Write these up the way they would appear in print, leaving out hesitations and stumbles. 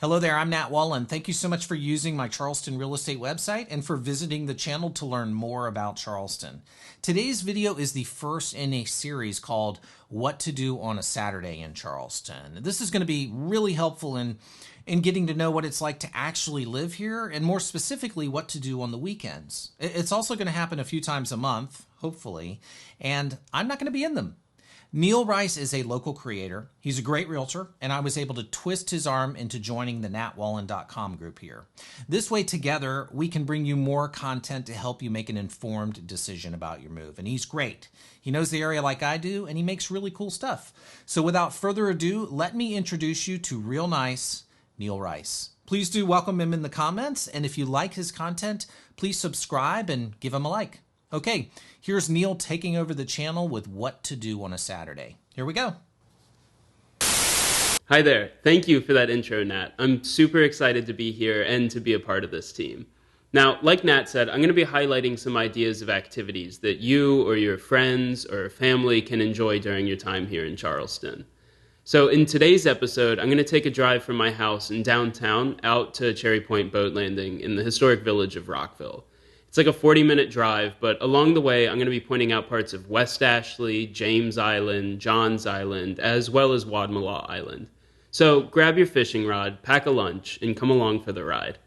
Hello there, I'm Nat Wallen. Thank you so much for using my Charleston real estate website and for visiting the channel to learn more about Charleston. Today's video is the first in a series called What to Do on a Saturday in Charleston. This is going to be really helpful in getting to know what it's like to actually live here, and more specifically, what to do on the weekends. It's also going to happen a few times a month, hopefully, and I'm not going to be in them. Neil Rice is a local creator. He's a great realtor, and I was able to twist his arm into joining the natwallen.com group here. This way, together, we can bring you more content to help you make an informed decision about your move. And he's great. He knows the area like I do, and he makes really cool stuff. So without further ado, let me introduce you to real nice Neil Rice. Please do welcome him in the comments, and if you like his content, please subscribe and give him a like. Okay, here's Neil taking over the channel with what to do on a Saturday. Here we go. Hi there. Thank you for that intro, Nat. I'm super excited to be here and to be a part of this team. Now, like Nat said, I'm going to be highlighting some ideas of activities that you or your friends or family can enjoy during your time here in Charleston. So in today's episode, I'm going to take a drive from my house in downtown out to Cherry Point Boat Landing in the historic village of Rockville. It's like a 40-minute drive, but along the way, I'm going to be pointing out parts of West Ashley, James Island, Johns Island, as well as Wadmalaw Island. So grab your fishing rod, pack a lunch, and come along for the ride.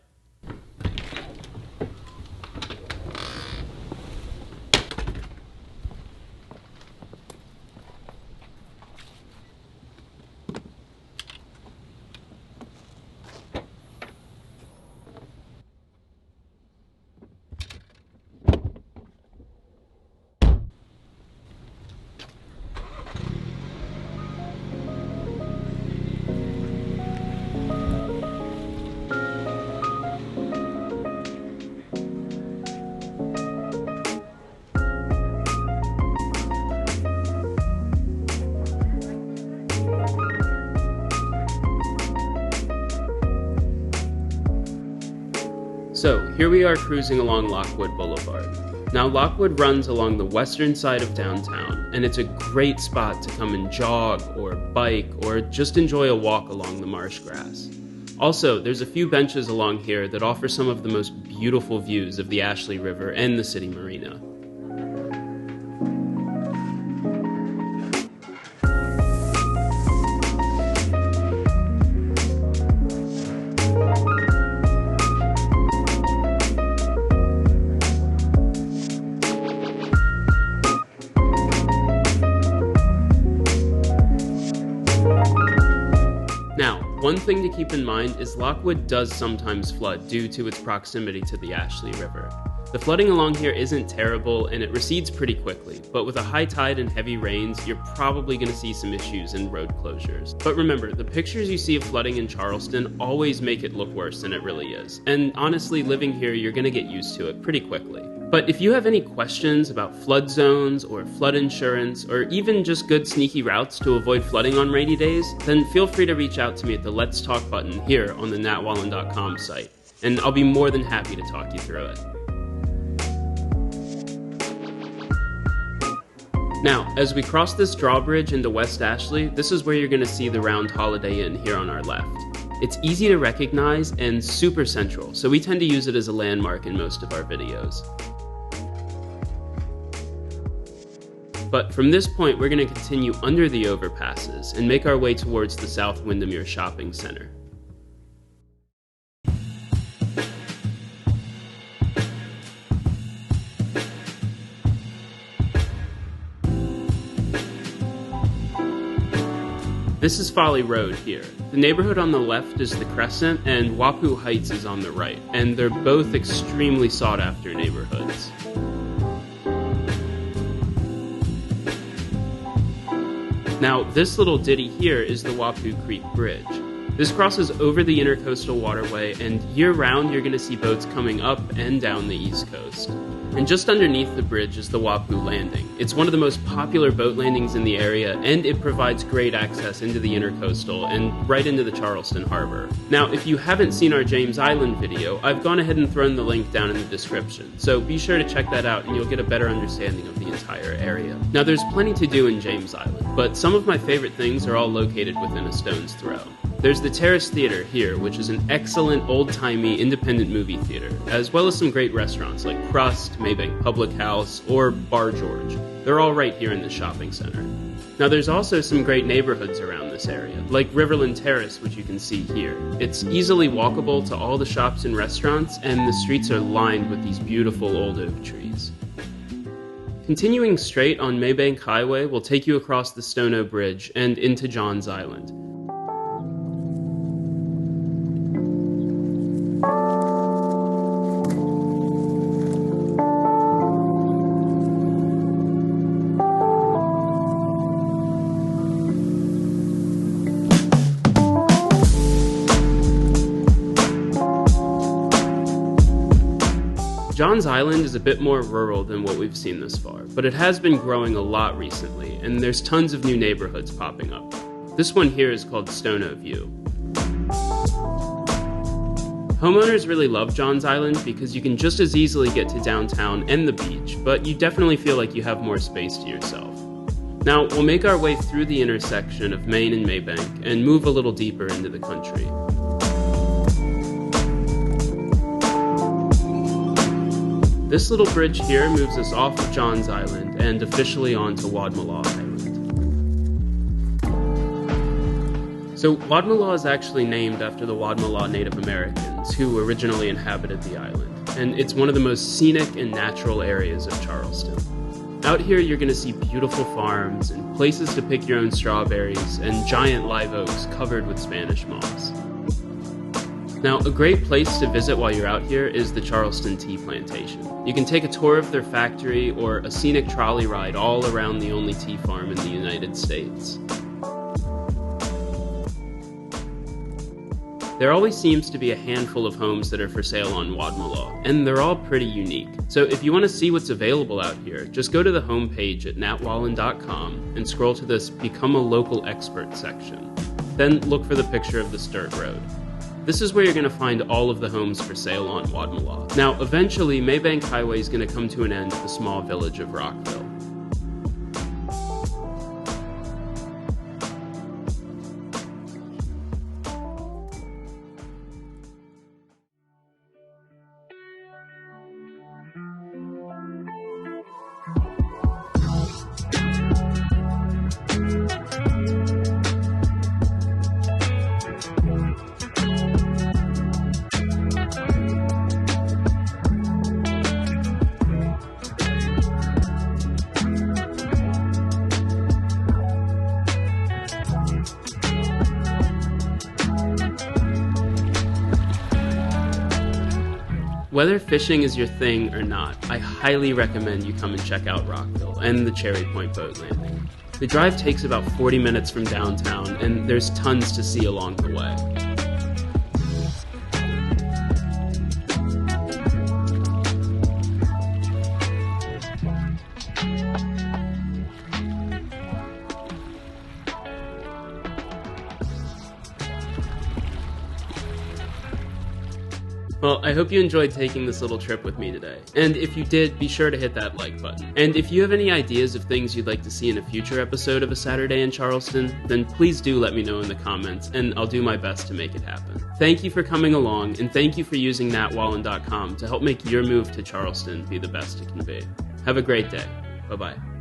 So, here we are cruising along Lockwood Boulevard. Now, Lockwood runs along the western side of downtown, and it's a great spot to come and jog, or bike, or just enjoy a walk along the marsh grass. Also, there's a few benches along here that offer some of the most beautiful views of the Ashley River and the city marina. One thing to keep in mind is Lockwood does sometimes flood due to its proximity to the Ashley River. The flooding along here isn't terrible and it recedes pretty quickly, but with a high tide and heavy rains, you're probably going to see some issues and road closures. But remember, the pictures you see of flooding in Charleston always make it look worse than it really is. And honestly, living here, you're going to get used to it pretty quickly. But if you have any questions about flood zones or flood insurance or even just good sneaky routes to avoid flooding on rainy days, then feel free to reach out to me at the Let's Talk button here on the natwallen.com site, and I'll be more than happy to talk you through it. Now, as we cross this drawbridge into West Ashley, this is where you're going to see the round Holiday Inn here on our left. It's easy to recognize and super central, so we tend to use it as a landmark in most of our videos. But from this point, we're going to continue under the overpasses and make our way towards the South Windermere Shopping Center. This is Folly Road here. The neighborhood on the left is the Crescent, and Wapu Heights is on the right, and they're both extremely sought-after neighborhoods. Now, this little ditty here is the Wapu Creek Bridge. This crosses over the Intercoastal Waterway, and year-round you're going to see boats coming up and down the East Coast. And just underneath the bridge is the Wapu Landing. It's one of the most popular boat landings in the area, and it provides great access into the Intercoastal and right into the Charleston Harbor. Now, if you haven't seen our James Island video, I've gone ahead and thrown the link down in the description, so be sure to check that out and you'll get a better understanding of the entire area. Now, there's plenty to do in James Island, but some of my favorite things are all located within a stone's throw. There's the Terrace Theater here, which is an excellent old-timey independent movie theater, as well as some great restaurants like Crust, Maybank Public House, or Bar George. They're all right here in the shopping center. Now there's also some great neighborhoods around this area, like Riverland Terrace, which you can see here. It's easily walkable to all the shops and restaurants, and the streets are lined with these beautiful old oak trees. Continuing straight on Maybank Highway will take you across the Stono Bridge and into Johns Island. Johns Island is a bit more rural than what we've seen thus far, but it has been growing a lot recently, and there's tons of new neighborhoods popping up. This one here is called Stono View. Homeowners really love Johns Island because you can just as easily get to downtown and the beach, but you definitely feel like you have more space to yourself. Now, we'll make our way through the intersection of Main and Maybank and move a little deeper into the country. This little bridge here moves us off of Johns Island and officially onto Wadmalaw Island. So Wadmalaw is actually named after the Wadmalaw Native Americans who originally inhabited the island, and it's one of the most scenic and natural areas of Charleston. Out here you're going to see beautiful farms and places to pick your own strawberries and giant live oaks covered with Spanish moss. Now, a great place to visit while you're out here is the Charleston Tea Plantation. You can take a tour of their factory or a scenic trolley ride all around the only tea farm in the United States. There always seems to be a handful of homes that are for sale on Wadmalaw, and they're all pretty unique. So if you want to see what's available out here, just go to the homepage at natwallen.com and scroll to this Become a Local Expert section. Then look for the picture of this dirt road. This is where you're going to find all of the homes for sale on Wadmalaw. Now, eventually, Maybank Highway is going to come to an end at the small village of Rockville. Whether fishing is your thing or not, I highly recommend you come and check out Rockville and the Cherry Point boat landing. The drive takes about 40 minutes from downtown, and there's tons to see along the way. Well, I hope you enjoyed taking this little trip with me today. And if you did, be sure to hit that like button. And if you have any ideas of things you'd like to see in a future episode of A Saturday in Charleston, then please do let me know in the comments, and I'll do my best to make it happen. Thank you for coming along, and thank you for using natwallen.com to help make your move to Charleston be the best it can be. Have a great day. Bye-bye.